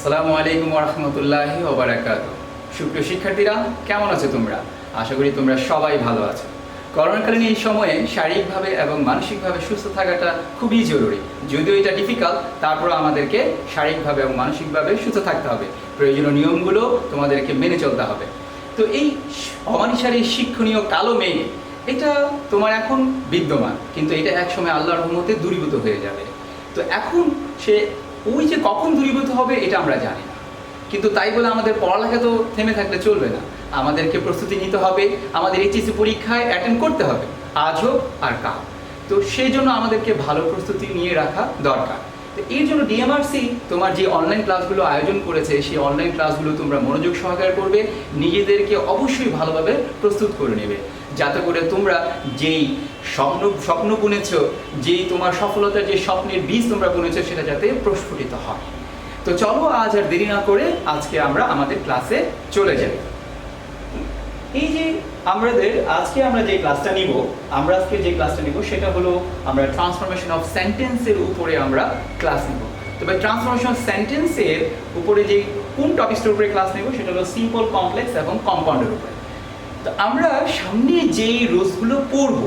আসসালামু আলাইকুম ওয়া রাহমাতুল্লাহি ওয়া বারাকাতুহু। সুপ্রিয় শিক্ষার্থীরা, কেমন আছো তোমরা? আশা করি তোমরা সবাই ভালো আছো। করোনাকালীন এই সময়ে শারীরিকভাবে এবং মানসিকভাবে সুস্থ থাকাটা খুবই জরুরি। যদিও এটা ডিফিকাল্ট, তারপর আমাদেরকে শারীরিকভাবে এবং মানসিকভাবে সুস্থ থাকতে হবে। প্রয়োজনীয় নিয়মগুলো তোমাদেরকে মেনে চলতে হবে। তো এই অমানিসার এই শিক্ষণীয় কালো মেঘ, এটা তোমার এখন বিদ্যমান, কিন্তু এটা একসময় আল্লাহর রহমতে দূরীভূত হয়ে যাবে। তো এখন সে ওই যে কখন দূরীভূত হবে এটা আমরা জানি না, কিন্তু তাই বলে আমাদের পড়ালেখা তো থেমে থাকলে চলবে না। আমাদেরকে প্রস্তুতি নিতে হবে, আমাদের এইচএসসি পরীক্ষায় অ্যাটেন্ড করতে হবে, আজ হোক আর কাল। তো সেই জন্য আমাদেরকে ভালো প্রস্তুতি নিয়ে রাখা দরকার। তো এর জন্য ডিএমআরসি তোমার যে অনলাইন ক্লাসগুলো আয়োজন করেছে, সেই অনলাইন ক্লাসগুলো তোমরা মনোযোগ সহকারে করবে, নিজেদেরকে অবশ্যই ভালোভাবে প্রস্তুত করে নেবে, যাতে করে তোমরা যেই স্বপ্ন বুনেছ, যেই তোমার সফলতার যে স্বপ্নের বীজ তোমরা বুনেছ, সেটা যাতে প্রস্ফুটিত হয়। তো চলো আজ আর দেরি না করে আজকে আমরা আমাদের ক্লাসে চলে যাই। এই যে আজকে আমরা যে ক্লাসটা নিব, সেটা হলো আমরা ট্রান্সফরমেশন অফ সেন্টেন্সের উপরে আমরা ক্লাস নিব। তবে ট্রান্সফরমেশন অফ সেন্টেন্সের উপরে যে কোন টপিকসটার উপরে ক্লাস নেব সেটা হলো সিম্পল, কমপ্লেক্স এবং কম্পাউন্ডের উপরে। তো আমরা সামনে যেই রুলসগুলো পড়ব,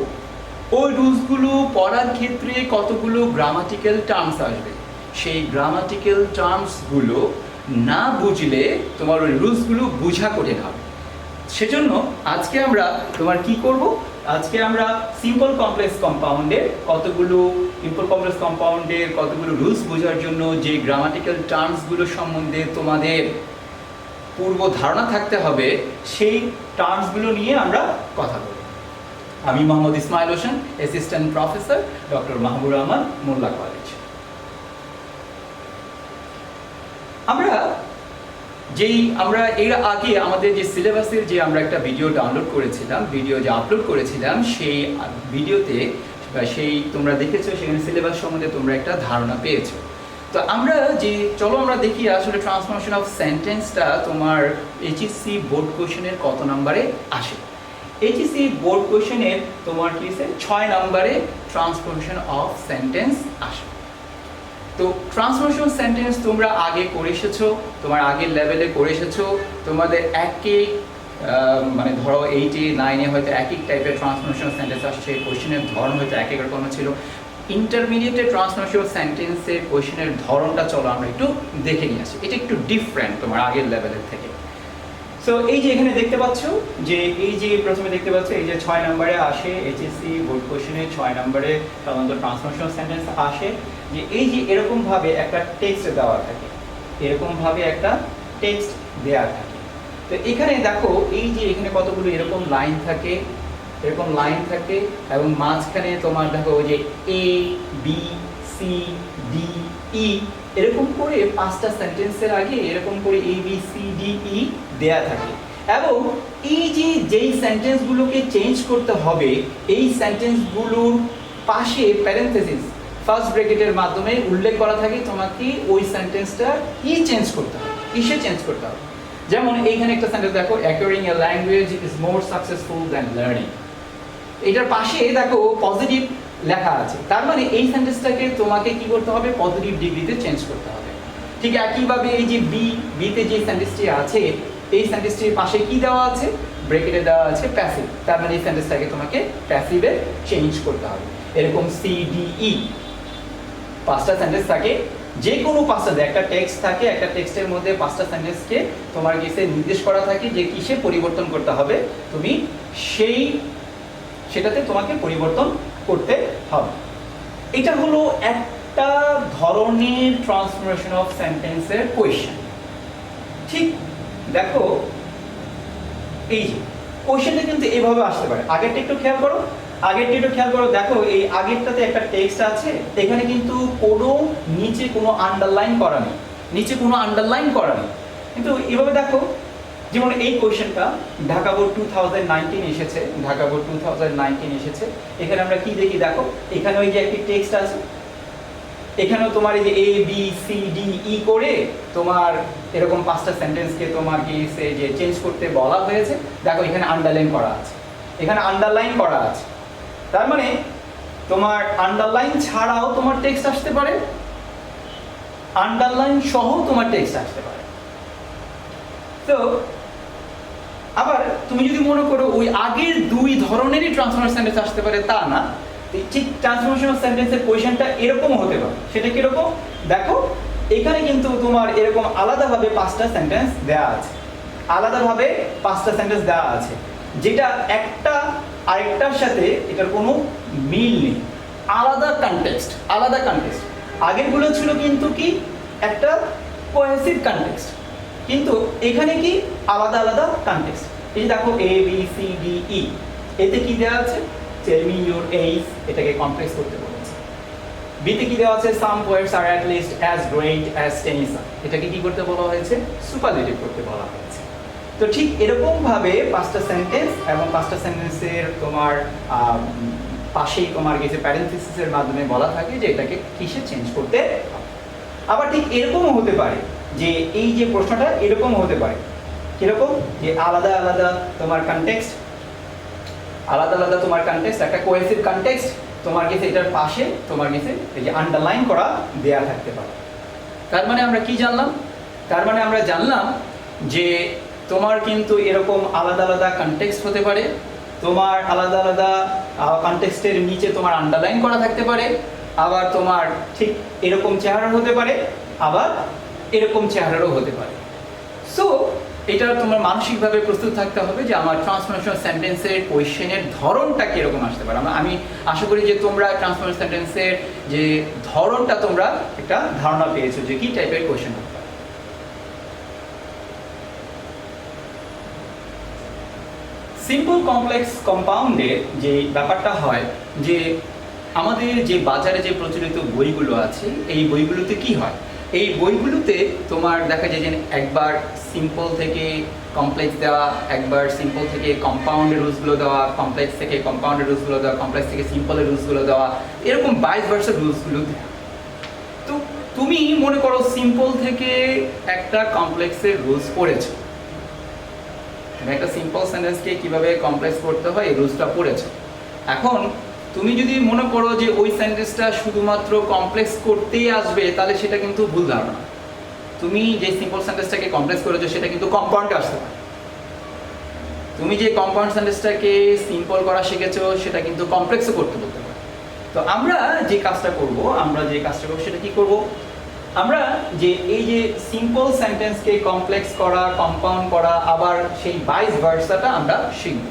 ওই রুলসগুলো পড়ার ক্ষেত্রে কতগুলো গ্রামাটিক্যাল টার্মস আসবে। সেই গ্রামাটিক্যাল টার্মসগুলো না বুঝলে তোমার ওই রুলসগুলো বোঝা কঠিন হবে। সেজন্য আজকে আমরা কি করব, আজকে আমরা সিম্পল কমপ্লেক্স কম্পাউন্ডের কতগুলো রুলস বোঝার জন্য যে গ্রামাটিক্যাল টার্মসগুলো সম্বন্ধে তোমাদের পূর্ব ধারণা থাকতে হবে, সেই টার্মসগুলো নিয়ে আমরা কথা বলব। আমি Mohammad Ismail Hossain, assistant professor, doctor Mahbub Rahman, Molla College. আমরা এর আগে আমাদের যে সিলেবাসের যে আমরা একটা ভিডিও আপলোড করেছিলাম, সেই ভিডিওতে তোমরা দেখেছো, সেখানে সিলেবাস সম্বন্ধে তোমরা একটা ধারণা পেয়েছো। তো আমরা দেখি আসলে ট্রান্সফরমেশন অফ সেন্টেন্সটা তোমার এইচএসসি বোর্ড কোশ্চেনের কত নম্বরে আসে। এইচএসসি বোর্ড কোশ্চেনের তোমার কি 6 নম্বরে ট্রান্সফরমেশন অফ সেন্টেন্স আসে। তো ট্রান্সফরমেশন সেন্টেন্স তোমরা আগে করে এসেছো, তোমার আগের লেভেলে করে এসেছো। তোমাদের মানে ধরো 8, 9 হয়তো এক এক টাইপের ট্রান্সফরমেশন সেন্টেন্স আসছে, কোশ্চেনের ধরন হয়তো এক এক রকম ছিল। ইন্টারমিডিয়েটের ট্রান্সফরমেশন সেন্টেন্সের কোশ্চেনের ধরনটা চলো আমরা একটু দেখে নিয়ে আসি। এটা একটু ডিফারেন্ট তোমার আগের লেভেলের থেকে। সো এই যে এখানে দেখতে পাচ্ছ যে প্রথমে দেখতে পাচ্ছ এই যে 6 নম্বরে আসে, এইচএসসি বোর্ড কোশ্চেনে 6 নম্বরে সাধারণত ট্রান্সফরমেশন সেন্টেন্স আসে, যে এই যে এরকমভাবে একটা টেক্সট দেওয়া থাকে, তো এখানে দেখো এই যে এখানে কতগুলো এরকম লাইন থাকে, এবং মাঝখানে তোমার দেখো যে এ বি সি ডি ই এরকম করে 5টা সেন্টেন্সের আগে এরকম করে এ বি সি ডি ই দেয়া থাকে। এবং এই যে যেই সেন্টেন্সগুলোকে চেঞ্জ করতে হবে, এই সেন্টেন্সগুলোর পাশে প্যারেনথেসিস ফার্স্ট ব্র্যাকেটের মাধ্যমে উল্লেখ করা থাকে তোমাকে ওই সেন্টেন্সটা কিসে চেঞ্জ করতে হবে। যেমন এইখানে একটা সেন্টেন্স দেখো, acquiring A language is more successful than learning. এটার পাশে দেখো পজিটিভ লেখা আছে, তার মানে এই সেন্টেন্সটাকে তোমাকে কি করতে হবে, পজিটিভ ডিগ্রিতে চেঞ্জ করতে হবে। ঠিক একইভাবে এই যে বিতে যে সেন্টেন্সটি আছে, এই সেন্টেন্সটির পাশে কি দেওয়া আছে, ব্র্যাকেটে দেওয়া আছে প্যাসিভ, তার মানে এই সেন্টেন্সটাকে তোমাকে প্যাসিভে চেঞ্জ করতে হবে। এরকম সি ডি ই 5টা সেন্টেন্স থাকে, যে কোনো 5টা, একটা টেক্সট থাকে, একটা টেক্সটের মধ্যে 5টা সেন্টেন্সকে তোমার কাছে নির্দেশ করা থাকে যে কিসে পরিবর্তন করতে হবে, তুমি সেটাতে তোমাকে পরিবর্তন করতে হবে। এটা হলো একটা ধরনের ট্রান্সফরমেশন অফ সেন্টেন্সের কোয়েশ্চেন। ঠিক দেখো এই যে কোয়েশ্চেনটা কিন্তু এইভাবে আসতে পারে। আগেরটা একটু খেয়াল করো, দেখো এই আগেরটাতে একটা টেক্সট আছে, এখানে কিন্তু নিচে কোনো আন্ডারলাইন করা নেই, কিন্তু এইভাবে দেখো, যেমন এই কোয়েশ্চেনটা ঢাকা বোর্ড 2019 এসেছে। এখানে আমরা কি দেখি, দেখো এখানে ওই যে একটি টেক্সট আছে, এখানেও তোমার এই যে এ বি সি ডি ই করে তোমার এরকম 5টা সেন্টেন্সকে তোমার কি যে চেঞ্জ করতে বলা হয়েছে। দেখো এখানে আন্ডারলাইন করা আছে, তার মানে তোমার আন্ডারলাইন ছাড়াও তোমার টেক্সট আসতে পারে, আন্ডারলাইন সহ তোমার টেক্সট আসতে পারে। তো আবার তুমি যদি মনে করো ওই আগের দুই ধরনেরই ট্রান্সফরমার সেন্টেন্স আসতে পারে তা না, ঠিক ট্রান্সফরমেশনাল সেন্টেন্সের কোয়েশ্চেনটা এরকম হতে পারে। সেটা কিরকম দেখো, এখানে কিন্তু তোমার এরকম আলাদাভাবে 5টা সেন্টেন্স দেওয়া আছে, আলাদাভাবে 5টা সেন্টেন্স দেওয়া আছে, যেটা একটা আরেকটার সাথে এটার কোনো মিল নেই, আলাদা কনটেক্সট, আলাদা কনটেক্সট। আগেরগুলো ছিল কিন্তু কি একটা কোহেসিভ কনটেক্সট, কিন্তু এখানে কি আলাদা আলাদা কনটেক্সট। এই দেখো A B C D E, এতে কি দেওয়া আছে টেল মি ইউর এইজ, এটাকে কমপ্লেক্স করতে বলেছে। বিতে কি দেওয়া আছে some poets are at least as great as Tennyson, এটাকে কি করতে বলা হয়েছে সুপারলেটিভ করতে বলা হয়েছে। তো ঠিক এরকম ভাবে 5টা সেন্টেন্স এবং 5টা সেন্টেন্সের তোমার পাশেই তোমার কিছু প্যারেনথেসিসের মাধ্যমে বলা থাকে যে এটাকে কিসে চেঞ্জ করতে হবে। আবার ঠিক এরকমও হতে পারে যে এই যে প্রশ্নটা এরকম হতে পারে, কিরকম যে আলাদা আলাদা তোমার কনটেক্সট, আলাদা আলাদা তোমার কনটেক্সট, একটা কোহেসিভ কনটেক্সট তোমার কাছে এটার পাশে তোমার কাছে এই যে আন্ডারলাইন করা দেয়া থাকতে পারে। তার মানে আমরা কি জানলাম? তার মানে আমরা জানলাম যে তোমার কিন্তু এরকম আলাদা আলাদা কনটেক্সট হতে পারে, তোমার আলাদা আলাদা কনটেক্সটের নিচে তোমার আন্ডারলাইন করা থাকতে পারে, আবার তোমার ঠিক এরকম চেহারার হতে পারে, আবার এরকম চেহারারও হতে পারে। সো এটা তোমার মানসিকভাবে প্রস্তুত থাকতে হবে যে আমার ট্রান্সফরমেশনাল সেন্টেন্সের কোয়েশ্চেনের ধরনটা কীরকম আসতে পারে। আমি আশা করি যে তোমরা ট্রান্সফরমেশনাল সেন্টেন্সের যে ধরনটা তোমরা একটা ধারণা পেয়েছো যে কী টাইপের কোয়েশ্চেন হতে পারে। সিম্পল কমপ্লেক্স কম্পাউন্ডের যে ব্যাপারটা হয় যে আমাদের যে বাজারে যে প্রচলিত বইগুলো আছে এই বইগুলোতে কি হয়, এই বইগুলোতে তোমার দেখা যায় যে একবার সিম্পল থেকে কমপ্লেক্স দেওয়া, একবার সিম্পল থেকে কম্পাউন্ডের রুলসগুলো দেওয়া, কমপ্লেক্স থেকে কম্পাউন্ডের রুলসগুলো দেওয়া, কমপ্লেক্স থেকে সিম্পলের রুলসগুলো দেওয়া, এরকম 22 ভার্সের রুলসগুলো দেওয়া। তো তুমি মনে করো সিম্পল থেকে একটা কমপ্লেক্সের রুলস পড়েছো, তুমি একটা সিম্পল সেন্টেন্সকে কিভাবে কমপ্লেক্স করতে হয় এই রুলসটা পড়েছো। এখন তুমি যদি মনে করো যে ওই সেন্টেন্সটা শুধুমাত্র কমপ্লেক্স করতেই আসবে তাহলে সেটা কিন্তু ভুল ধারণা। তুমি যে সিম্পল সেন্টেন্সটাকে কমপ্লেক্স করেছো সেটা কিন্তু কম্পাউন্ডে আসতে পারে। তুমি যে কম্পাউন্ড সেন্টেন্সটাকে সিম্পল করা শিখেছো সেটা কিন্তু কমপ্লেক্সও করতে বলতে পারে। তো আমরা যে কাজটা করব সেটা কি করব, আমরা যে এই যে সিম্পল সেন্টেন্সকে কমপ্লেক্স করা, কম্পাউন্ড করা, আবার সেই ভাইস ভার্সাটা আমরা শিখব।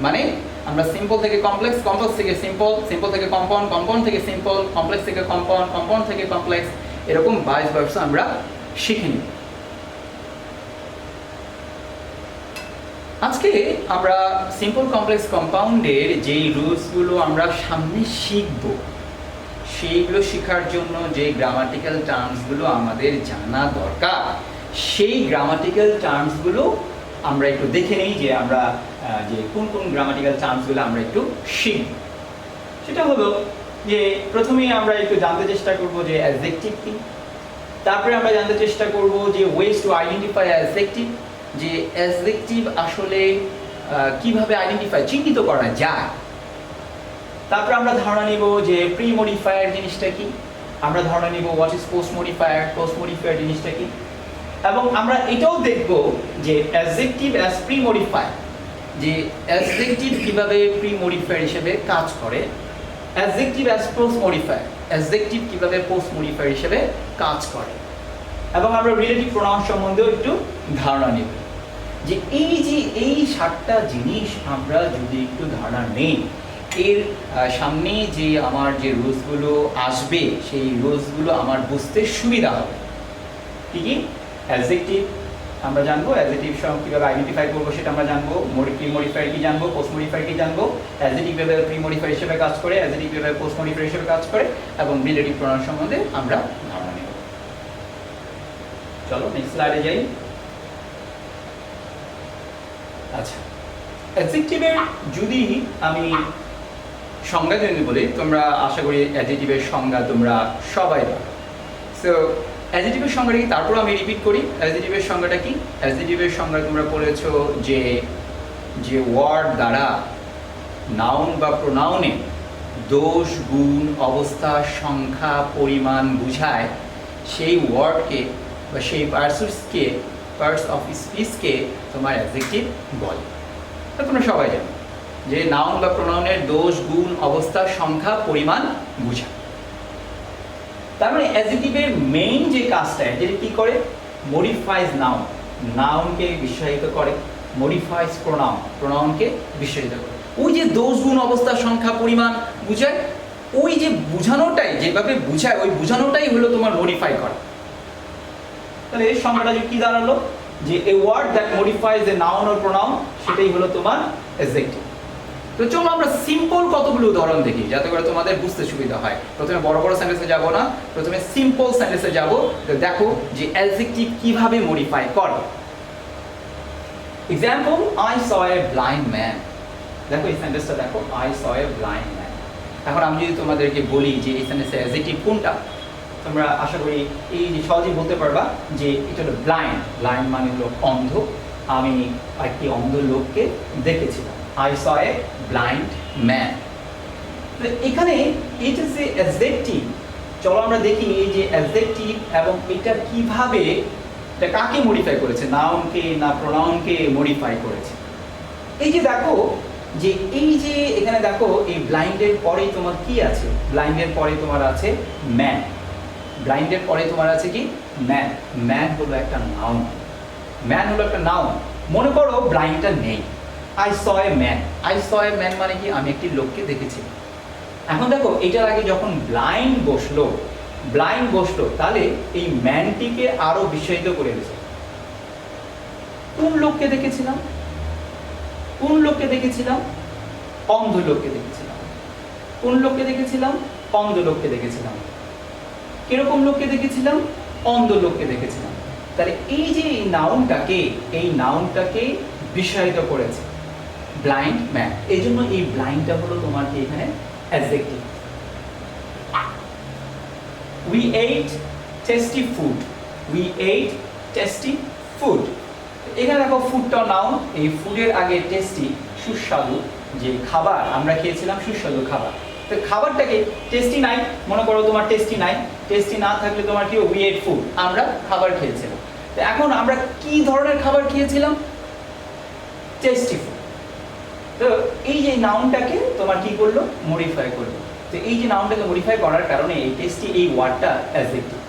মানে আমরা সিম্পল থেকে কমপ্লেক্স, কমপ্লেক্স থেকে সিম্পল, সিম্পল থেকে কম্পাউন্ড, কম্পাউন্ড থেকে সিম্পল, কমপ্লেক্স থেকে কম্পাউন্ড, কম্পাউন্ড থেকে কমপ্লেক্স, এরকম ভাইস ভার্সা আমরা শিখে নিব। আজকে আমরা সিম্পল কমপ্লেক্স কম্পাউন্ডের যেই রুলসগুলো আমরা সামনে শিখব সেইগুলো শেখার জন্য যে গ্রামাটিক্যাল টার্মসগুলো আমাদের জানা দরকার, সেই গ্রামাটিক্যাল টার্মসগুলো আমরা একটু দেখে নেই যে আমরা যে কোন কোন গ্রামাটিক্যাল টার্মসগুলো আমরা একটু শিখব। সেটা হলো যে প্রথমেই আমরা একটু জানতে চেষ্টা করব যে অ্যাডজেক্টিভ কি, তারপরে আমরা জানতে চেষ্টা করব যে ওয়েজ টু আইডেন্টিফাই অ্যাডজেক্টিভ, যে অ্যাডজেক্টিভ আসলে কিভাবে আইডেন্টিফাই চিহ্নিত করা যায়। তারপরে আমরা ধারণা নিব যে প্রি মডিফায়ার জিনিসটা কি, আমরা ধারণা নিব what is post modifier, post modifier জিনিসটা কি, এবং আমরা এটাও দেখব যে অ্যাডজেক্টিভ অ্যাজ প্রি মডিফায়ার, যে অ্যাডজেক্টিভ কিভাবে প্রি মডিফায়ার হিসেবে কাজ করে, adjective as post modifier, adjective কিভাবে পোস্ট মডিফায়ার হিসেবে কাজ করে, এবং আমরা রিলেটিভ প্রোনাউন সম্বন্ধেও একটু ধারণা নিব। যে এই 7টা জিনিস আমরা যদি একটু ধারণা নেই, এর সামনে যে আমার যে রুলসগুলো আসবে সেই রুলসগুলো আমার বুঝতে সুবিধা হবে। কি কি? অ্যাডজেক্টিভ আমরা জানবো, অ্যাডজেক্টিভ কীভাবে আইডেন্টিফাই করবো সেটা আমরা জানবো, প্রি মডিফায়ার কি জানবো, পোস্ট মডিফায়ার কি জানবো, অ্যাডজেক্টিভ কিভাবে প্রি মডিফায়ার হিসেবে কাজ করে, অ্যাডজেক্টিভ কিভাবে পোস্ট মডিফায়ার হিসেবে কাজ করে, এবং রিলেটিভ প্রোনাউন সম্বন্ধে আমরা ধারণা নেব। চলো নেক্সট স্লাইডে যাই। আচ্ছা, অ্যাডজেক্টিভের যদি আমি সংজ্ঞা যদি বলি, তোমরা আশা করি অ্যাডজেক্টিভের সংজ্ঞা তোমরা সবাই জানো। সো অ্যাডজেক্টিভের সংজ্ঞাটা কি, তারপর আমি রিপিট করি। অ্যাডজেক্টিভের সংজ্ঞাটা কি? অ্যাডজেক্টিভের সংজ্ঞা তোমরা পড়েছো যে ওয়ার্ড দ্বারা নাউন বা প্রোনাউনে দোষ, গুণ, অবস্থা, সংখ্যা, পরিমাণ বুঝায় সেই ওয়ার্ডকে বা সেই পার্টস অফ স্পিচকে তোমার অ্যাডজেক্টিভ বলে। তা তোমরা সবাই জানো যে নাউন বা প্রোনাউনের দোষ, গুণ, অবস্থা, সংখ্যা, পরিমাণ বোঝায়। তার মানে অ্যাডজেক্টিভের মেইন যে কাজটা, যেটা কি করে, মডিফাইজ নাউন, নাউনকে বিশেষায়িত করে, মডিফাইজ প্রোনাউন, প্রোনাউনকে বিশেষায়িত করে। ওই যে দোষ, গুণ, অবস্থা, সংখ্যা, পরিমাণ বুঝায়, ওই যে বুঝানোটাই, যেভাবে বুঝায় ওই বুঝানোটাই হলো তোমার মডিফাই করা। তাহলে এই সংখ্যাটা কি দাঁড়ালো, যে a word that modifies a noun or pronoun, সেটাই হলো তোমার অ্যাডজেক্টিভ। তো চলো আমরা সিম্পল কতগুলো উদাহরণ দেখি যাতে করে তোমাদের বুঝতে সুবিধা হয়। প্রথমে বড় বড় সেন্টেন্সে যাব না, প্রথমে সিম্পল সেন্টেন্সে যাব। তো দেখো যে অ্যাডজেক্টিভ কিভাবে মডিফাই করে। Example, I saw a blind man. দেখো এই সেন্টেন্সটা দেখো, I saw a blind man. এখন আমি যদি তোমাদেরকে বলি যে এই সেন্টেন্সের অ্যাডজেক্টিভ কোনটা, তোমরা আশা করি এই যে সহজেই বলতে পারবা যে এটা হলো ব্লাইন্ড। ব্লাইন্ড মানে হলো অন্ধ। আমি একটি অন্ধ লোককে দেখেছিলাম। I saw a blind man. তো এখানে এটা যে অ্যাডজেক্টিভ, চলো আমরা দেখি এই যে অ্যাডজেক্টিভ এবং এটা কিভাবে, এটা কাকে মডিফাই করেছে, নাউনকে না প্রোনাউনকে মডিফাই করেছে। এই যে দেখো যে এই যে এখানে দেখো এই ব্লাইন্ডের পরে তোমার কি আছে, ব্লাইন্ডের পরে তোমার আছে ম্যান। ব্লাইন্ডের পরে তোমার আছে কি, ম্যান। ম্যান হলো একটা নাউন, ম্যান হলো একটা নাউন। মনে করো ব্লাইন্ডটা নেই, I saw a man. I saw a man মানে কি, আমি একটি লোককে দেখেছি। এখন দেখো এটার আগে যখন ব্লাইন্ড বসলো তাহলে এই ম্যানটিকে আরো বিস্ময়িত করে দিয়েছে। কোন লোককে দেখেছিলাম, কোন লোককে দেখেছিলাম, অন্ধ লোককে দেখেছিলাম। কোন লোককে দেখেছিলাম, অন্ধ লোককে দেখেছিলাম। কিরকম লোককে দেখেছিলাম, অন্ধ লোককে দেখেছিলাম। তাহলে এই যে এই নাউনটাকে বিস্ময়িত করেছে ব্লাইন্ড ম্যান। এই জন্য এই ব্লাইন্ডটা হলো তোমার কি এখানে adjective. We ate tasty food. We ate tasty food. এখানে দেখো ফুডটা নাউন, এই ফুডের আগে টেস্টি, সুস্বাদু যে খাবার আমরা খেয়েছিলাম, সুস্বাদু খাবার। তো খাবারটাকে টেস্টি নাই, মনে করো তোমার টেস্টি নাই, টেস্টি না থাকলে তোমার কি, we ate food, আমরা খাবার খেয়েছিলাম। তো এখন আমরা কি ধরনের খাবার খেয়েছিলাম, টেস্টি ফুড। তো এই যে নাউনটাকে তোমার কি করলো, মডিফাই করলো। তো এই যে নাউনটাকে মডিফাই করার কারণে এই টেস্টি এই ওয়ার্ডটা অ্যাডজেক্টিভ।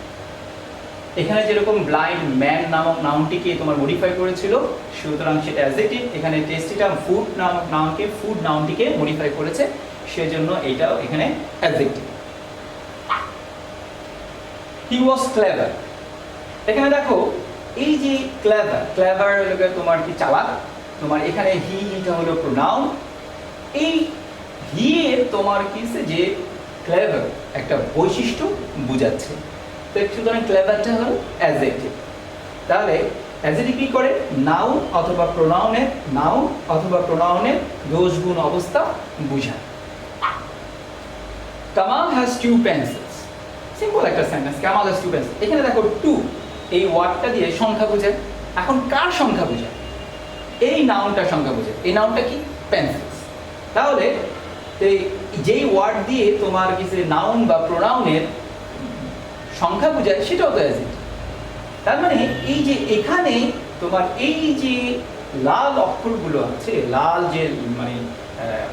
এখানে যেরকম ব্লাইন্ড ম্যান নামক নাউনটিকে তোমার মডিফাই করেছিল, সুতরাং সেটা অ্যাডজেক্টিভ। এখানে টেস্টিটা ফুড নামক নাউনকে, ফুড নাউনটিকে মডিফাই করেছে, সেজন্য এটাও এখানে অ্যাডজেক্টিভ। হি ওয়াজ ক্লেভার। এখানে দেখো এই যে ক্লেভার হলো তোমার কি, চালাক। তোমার এখানে হিটা হলো প্রোনাউন। এই হি এর তোমার কি যে ক্লেভার একটা বৈশিষ্ট্য বোঝাচ্ছে, তো সুতরাং ক্লেভারটা হলো অ্যাডজেক্টিভ। তাহলে অ্যাডজেক্টিভ কি করে, নাউন অথবা প্রোনাউনের দোষ, গুণ, অবস্থা বোঝায়। Kamal has 2 pencils. সিম্পল একটা সেন্টেন্স, কামাল হ্যাজ 2 pencils। এখানে দেখো 2 এই ওয়ার্ডটা দিয়ে সংখ্যা বোঝায়। এখন কার সংখ্যা বোঝায়, এই নাউনটার সংখ্যা বোঝায়। এই নাউনটা কি, পেন্সিলস। তাহলে যেই ওয়ার্ড দিয়ে তোমার কিছু নাউন বা প্রোনাউনের সংখ্যা বোঝায়, সেটাও তো অ্যাডজেক্টিভ। তার মানে এই যে এখানে তোমার এই যে লাল অক্ষরগুলো আছে, লাল যে মানে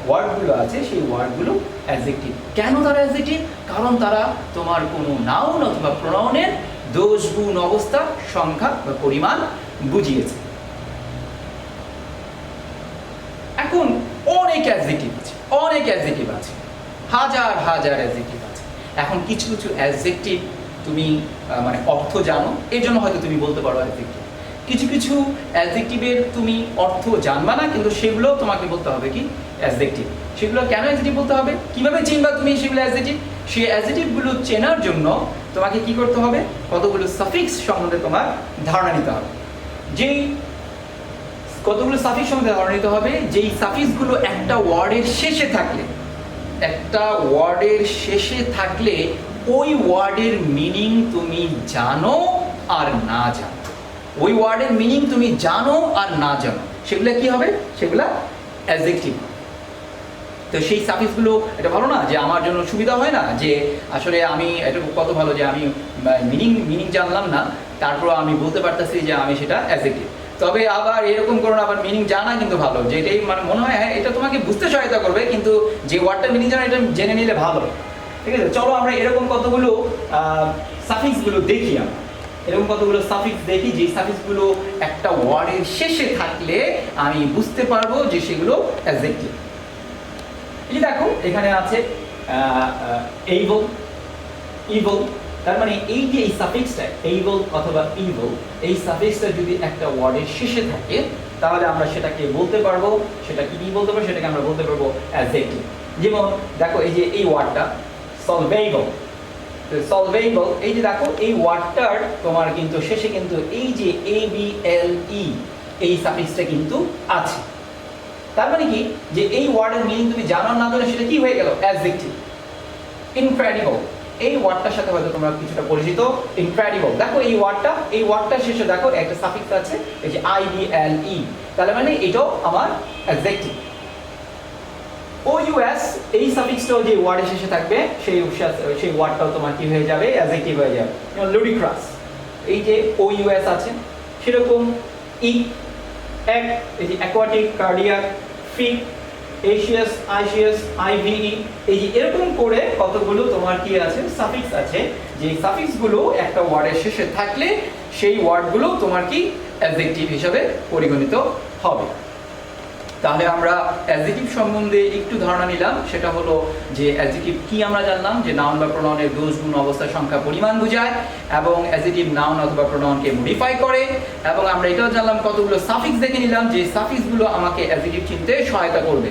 ওয়ার্ডগুলো আছে, সেই ওয়ার্ডগুলো অ্যাডজেক্টিভ। কেন তারা অ্যাডজেক্টিভ, কারণ তারা তোমার কোনো নাউন অথবা প্রোনাউনের দোষ, গুণ, অবস্থা, সংখ্যা বা পরিমাণ বুঝিয়েছে। এখন অনেক অ্যাডজেক্টিভ আছে, হাজার অ্যাডজেক্টিভ আছে। এখন কিছু অ্যাডজেক্টিভ তুমি মানে অর্থ জানো, এই জন্য হয়তো তুমি বলতে পারো অ্যাডজেক্টিভ। কিছু অ্যাডজেক্টিভের তুমি অর্থ জানবা না, কিন্তু সেগুলো তোমাকে বলতে হবে কি, অ্যাডজেক্টিভ। সেগুলো কেন অ্যাডজেক্টিভ বলতে হবে, কিভাবে চিনবা তুমি সেগুলো অ্যাডজেক্টিভ, সেই অ্যাডজেক্টিভগুলো চেনার জন্য তোমাকে কি করতে হবে, কতগুলো সাফিক্স সম্বন্ধে তোমার ধারণা নিতে হবে। যেই কতগুলো সাফিক্স সম্বন্ধে ধারণা নিতে হবে, যেই সাফিক্সগুলো একটা ওয়ার্ডের শেষে থাকলে ওই ওয়ার্ডের মিনিং তুমি জানো আর না জানো, ওই ওয়ার্ডের মিনিং তুমি জানো আর না জানো, সেগুলো কি হবে, সেগুলো অ্যাডজেক্টিভ। তো সেই সাফিক্সগুলো এটা ভালো না যে আমার জন্য সুবিধা হয় না যে আসলে আমি এটা কত ভালো যে আমি মিনিং জানলাম না, তারপর আমি বলতে পারতেছি যে আমি সেটা অ্যাডজেক্টিভ। তবে আবার এরকম করো না, আবার মিনিং জানা কিন্তু ভালো, যেটাই মানে মনে হয় হ্যাঁ এটা তোমাকে বুঝতে সহায়তা করবে, কিন্তু যে ওয়ার্ডটার মিনিং জানা এটা জেনে নিলে ভালো। ঠিক আছে, চলো আমরা এরকম কতগুলো সাফিক্সগুলো দেখি। আমরা এরকম কতগুলো সাফিক্স দেখি যে সাফিক্সগুলো একটা ওয়ার্ডের শেষে থাকলে আমি বুঝতে পারবো যে সেগুলো অ্যাডজেক্টিভ। এই যে দেখো এখানে আছে এইবল, ইভল, তার মানে এই যে এই সাফিক্সটা এইবল অথবা ইভল, এই সাফিক্সটা যদি একটা ওয়ার্ডের শেষে থাকে তাহলে আমরা সেটাকে বলতে পারবো, সেটা কি বলতে পারবো, সেটাকে আমরা বলতে পারবো অ্যাডজেক্টিভ। যেমন দেখো এই যে এই ওয়ার্ডটা সলভেবল, সলভেবল, এই যে দেখো এই ওয়ার্ডটার তোমার কিন্তু শেষে কিন্তু এই যে ABLE এই সাফিক্সটা কিন্তু আছে। তার মানে কি যে এই ওয়ার্ডের মিনিং তুমি জানো না জানো সেটা কি হয়ে গেল, অ্যাডজেক্টিভ। ইনক্রেডিবল, এই ওয়ার্ডটার সাথে হয়তো তোমরা কিছুটা পরিচিত। ইনক্রেডিবল, দেখো এই ওয়ার্ডটার শেষে দেখো একটা সাফিক্স আছে এই যে IBLE, তাহলে মানে এটাও আমার অ্যাডজেক্টিভ। OUS, এই সাফিক্সটাও যে ওয়ার্ডের শেষে থাকবে সেই ওয়ার্ডটাও তোমার কি হয়ে যাবে, অ্যাডজেক্টিভ হয়ে যাবে। লুডিক্রাস, এই যে OUS আছে, সেরকম ই, এক, এই যে অ্যাকোয়াটিক, কার্ডিয়াক, ফিক, এশিয়াস, আইসিয়াস, IVE, এই যে এরকম করে কতগুলো তোমার কি আছে, সাফিক্স আছে, যে সাফিক্সগুলো একটা ওয়ার্ডের শেষে থাকলে সেই ওয়ার্ডগুলো তোমার কি অ্যাডজেক্টিভ হিসাবে পরিগণিত হবে। তাহলে আমরা অ্যাডজেক্টিভ সম্বন্ধে একটু ধারণা নিলাম, সেটা হলো যে অ্যাডজেক্টিভ কি আমরা জানলাম যে নাউন বা প্রোনাউনের দোষ, গুণ, অবস্থা, সংখ্যা, পরিমাণ বোঝায় এবং অ্যাডজেক্টিভ নাউন অথবা প্রোনাউনকে মডিফাই করে। এবং আমরা এটাও জানলাম কতগুলো সাফিক্স দেখে নিলাম যে সাফিক্সগুলো আমাকে অ্যাডজেক্টিভ চিনতে সহায়তা করবে,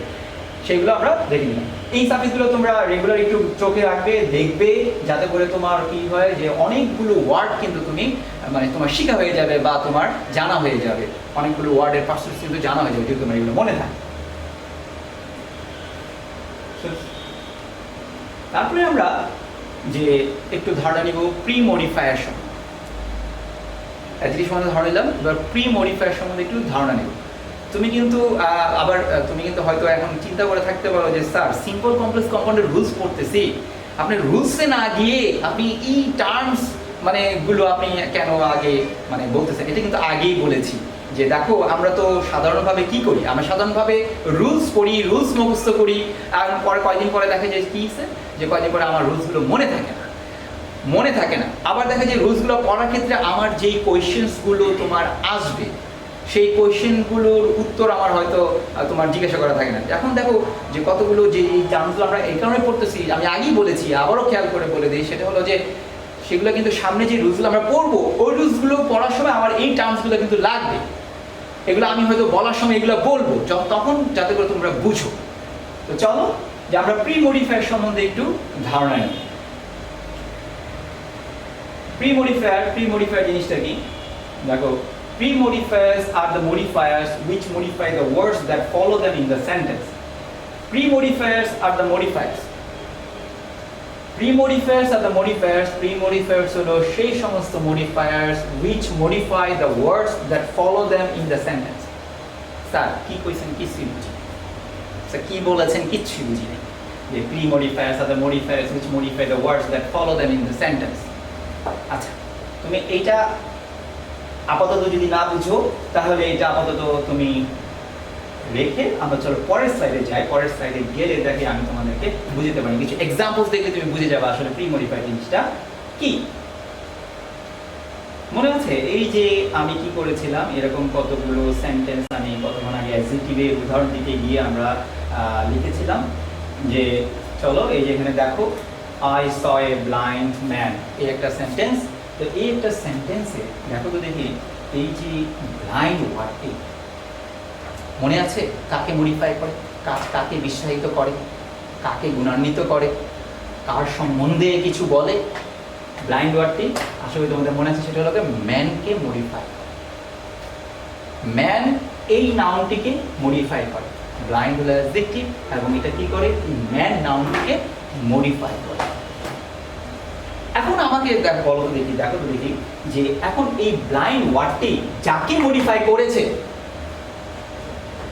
সেগুলো আমরা দেখে নিলাম। এই সাফিক্সগুলো তোমরা রেগুলার একটু চোখে রাখবে, দেখবে, যাতে করে তোমার কি হয় যে অনেকগুলো ওয়ার্ড কিন্তু তুমি মানে তোমার শিখা হয়ে যাবে বা তোমার জানা হয়ে যাবে, অনেকগুলো ওয়ার্ডের পার্সেন্টেজ কিন্তু জানা হয়ে যাবে যদি তোমার এগুলো মনে থাকে। তারপরে আমরা যে একটু ধারণা নিব প্রি মডিফায়ার সম্বন্ধে। অ্যাডজেক্টিভ সম্বন্ধে ধারণা নিলাম, এবার প্রি মডিফায়ার সম্বন্ধে একটু ধারণা নেব। তুমি কিন্তু হয়তো এখন চিন্তা করে থাকতে পারো যে স্যার সিম্পল কমপ্লেক্স কম্পাউন্ডের রুলস পড়তেছি, আপনি রুলসে না গিয়ে আপনি এই টার্মস মানে গুলো আপনি কেন আগে মানে বলতেছেন? এটা কিন্তু আগেই বলেছি যে দেখো আমরা তো সাধারণভাবে কি করি, আমরা সাধারণভাবে রুলস পড়ি, রুলস মুখস্থ করি, আর পরে কয়েকদিন পরে দেখে যে কি যে কয়েকদিন পরে আমার রুলসগুলো মনে থাকে না। আবার দেখা যায় রুলসগুলো পড়ার ক্ষেত্রে আমার যেই কোয়েশ্চেন্সগুলো তোমার আসবে সেই কোয়েশ্চেনগুলোর উত্তর আমার হয়তো তোমার জিজ্ঞাসা করা থাকে না। এখন দেখো যে কতগুলো যে টার্মসগুলো আমরা এই কারণে পড়তেছি, আমি আগেই বলেছি, আবারও খেয়াল করে বলে দিই, সেটা হলো যে সেগুলো কিন্তু সামনে যে রুলসগুলো আমরা পড়বো ওই রুলসগুলো পড়ার সময় আমার এই টার্মসগুলো কিন্তু লাগবে, এগুলো আমি হয়তো বলার সময় এগুলো বলবো তখন, যাতে করে তোমরা বুঝো। তো চলো যে আমরা প্রি মডিফায়ার সম্বন্ধে একটু ধারণা নিই। প্রি মডিফায়ার জিনিসটা কি দেখো, pre-modifiers are the modifiers which modify the words that follow them in the sentence. Pre-modifiers are the modifiers. Pre-modifiers are the modifiers. Pre-modifiers হলো সেই সমস্ত modifiers which modify the words that follow them in the sentence. Sir কি কইছেন কিছুই বুঝি না, sir কি বলেছেন কিচ্ছুই বুঝি না। যে pre-modifiers are the modifiers which modify the words that follow them in the sentence. আচ্ছা, তুমি এইটা আপাতত যদি না বুঝো তাহলে এটা আপাতত তুমি রেখে আমরা চলো পরের স্লাইডে যাই। পরের স্লাইডে গেলে দেখে আমি তোমাদেরকে বুঝতে পারি, কিছু এক্সাম্পলস দেখলে তুমি বুঝে যাবে আসলে প্রি মডিফাইড জিনিসটা কি। মনে আছে এই যে আমি কি করেছিলাম, এরকম কতগুলো সেন্টেন্স আমি কতক্ষণ আগে অ্যাডজেক্টিভের উদাহরণ দিতে গিয়ে আমরা লিখেছিলাম যে চলো এই যে এখানে দেখো I saw a blind man, এই একটা সেন্টেন্স। তো এই একটা সেন্টেন্সে দেখো তো দেখি এই যে ব্লাইন্ড ওয়ার্ডটি মনে আছে কাকে মডিফাই করে, কাকে বিশ্বায়িত করে, কাকে গুণান্বিত করে, কার সম্বন্ধে কিছু বলে। ব্লাইন্ড ওয়ার্ডটি আসলে তোমাদের মনে আছে সেটা হলো ম্যানকে মডিফাই করে। ম্যান এই নাউনটিকে মডিফাই করে, ব্লাইন্ড হলো অ্যাডজেক্টিভ এবং এটা কি করে ম্যান নাউনটিকে মডিফাই করে। এখন আমাকে বলো তো দেখি, দেখো তো দেখি যে এখন এই ব্লাইন্ড ওয়ার্ডটি যাকে মডিফাই করেছে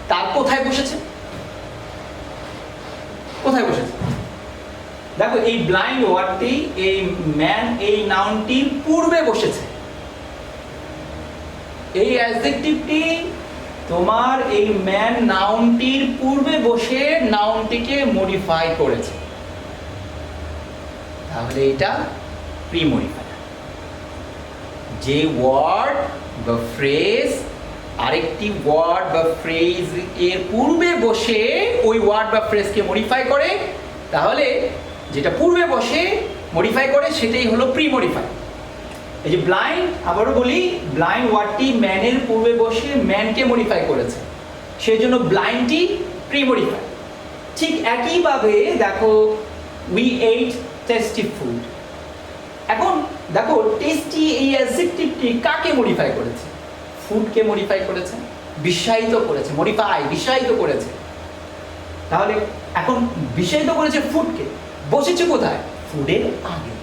তার কোথায় বসেছে? কোথায় বসেছে? দেখো এই ব্লাইন্ড ওয়ার্ডটি এই ম্যান এই নাউনটির পূর্বে বসেছে। এই অ্যাডজেক্টিভটি তোমার এই ম্যান নাউনটির পূর্বে বসে নাউনটিকে মডিফাই করেছে, তাহলে এটা প্রি মডিফায়ার। যে ওয়ার্ড বা ফ্রেজ আরেকটি ওয়ার্ড বা ফ্রেজ এর পূর্বে বসে ওই ওয়ার্ড বা ফ্রেজকে মডিফাই করে, তাহলে যেটা পূর্বে বসে মডিফাই করে সেটাই হলো প্রি মডিফাই। এই যে ব্লাইন্ড, আবারও বলি, ব্লাইন্ড ওয়ার্ডটি ম্যানের পূর্বে বসে ম্যানকে মডিফাই করেছে, সেই জন্য ব্লাইন্ডটি প্রি মডিফাই। ঠিক একইভাবে দেখো উই এইট টেস্টি ফুড। এখন দেখো টেস্টি এই অ্যাডজেক্টিভটি কাকে মডিফাই করেছে? ফুডকে মডিফাই করেছে, বিশ্বায়িত করেছে, বিশ্বায়িত করেছে। তাহলে এখন বিশ্বায়িত করেছে ফুডকে, বসেছে কোথায়? ফুডের আগে,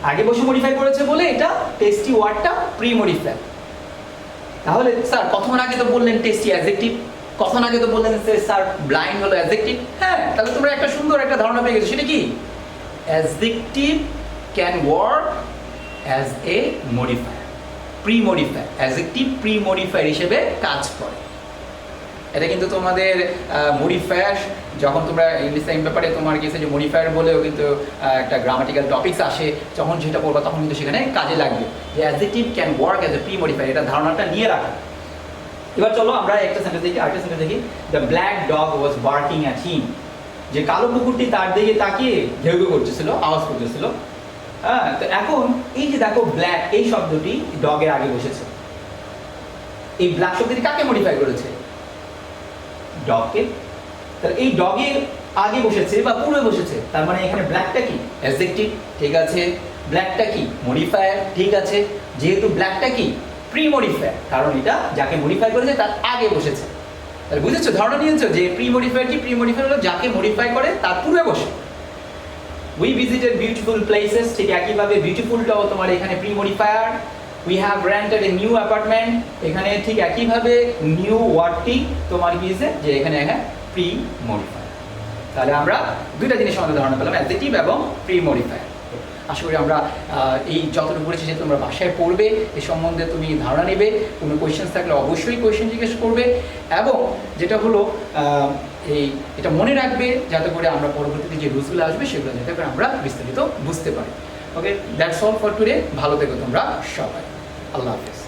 আগে বসে মডিফাই করেছে বলে এটা টেস্টি ওয়ার্ডটা প্রি মডিফাই। তাহলে স্যার কতক্ষণ আগে তো বললেন টেস্টি অ্যাডজেক্টিভ, কতক্ষণ আগে তো বললেন স্যার ব্লাইন্ড হলো অ্যাডজেক্টিভ। হ্যাঁ, তাহলে তোমরা একটা সুন্দর একটা ধারণা পেয়ে গেছো। সেটা কি? Adjective can work as a modifier, pre modifier. Adjective pre modifier হিসেবে কাজ করে। এটা কিন্তু তোমাদের মডিফায়ার, যখন তোমরা ইংলিশ টাইম ব্যাপারে তোমার গেছে যে মডিফায়ার বলেও কিন্তু একটা গ্রামাটিক্যাল টপিকস আসে, যখন যেটা পড়বা তখন কিন্তু সেখানে কাজে লাগবে যে adjective can work as a pre modifier. এটা ধারণাটা নিয়ে রাখা। এবার চলো আমরা একটা সেন্টেন্স দেখি, আরেকটা সেন্টেন্স দেখি। The black dog was barking at him. যে কালো কুকুরটি তার দিকে তাকিয়ে ঘেউ ঘেউ করতেছিল, আওয়াজ করতেছিল। হ্যাঁ, তো এখন এই যে দেখো ব্ল্যাক এই শব্দটি ডগের আগে বসেছে। এই ব্ল্যাক শব্দটি কাকে মডিফাই করেছে? ডগকে। তাহলে এই ডগের আগে বসেছে বা পূর্বে বসেছে, তার মানে এখানে ব্ল্যাকটা কি? অ্যাডজেক্টিভ, ঠিক আছে। ব্ল্যাকটা কি? মডিফায়ার, ঠিক আছে। যেহেতু ব্ল্যাকটা কি? প্রি মডিফায়ার, কারণ এটা যাকে মডিফাই করেছে তার আগে বসেছে। তাহলে বুঝেছো, ধারণা নিয়েছো যে প্রি মডিফায়ার কি? প্রি মডিফায়ার হলো যাকে মডিফাই করে তার পূর্বে বসে। উই ভিজিটেড বিউটিফুল প্লেসেস, ঠিক একইভাবে বিউটিফুলটাও তোমার এখানে pre modifier. We have rented a new apartment, এখানে ঠিক একইভাবে নিউ ওয়ার্ডটি তোমার কি আছে যে এখানে প্রি মডিফায়ার। তাহলে আমরা দুইটা জিনিস আমাদের ধারণা পেলাম, অ্যাডজেক্টিভ এবং প্রি মডিফায়ার। আশা করি আমরা এই যতটুকু পড়েছি যে তোমরা বাসায় পড়বে, এ সম্বন্ধে তুমি ধারণা নেবে। কোনো কোয়েশ্চেন্স থাকলে অবশ্যই কোয়েশ্চেন জিজ্ঞেস করবে, এবং যেটা হলো এটা মনে রাখবে যাতে করে আমরা পরবর্তীতে যে রুলসগুলো আসবে সেগুলো যাতে করে আমরা বিস্তারিত বুঝতে পারি। ওকে, দ্যাটস অল ফর টুডে। ভালো থেকো তোমরা সবাই। আল্লাহ হাফেজ।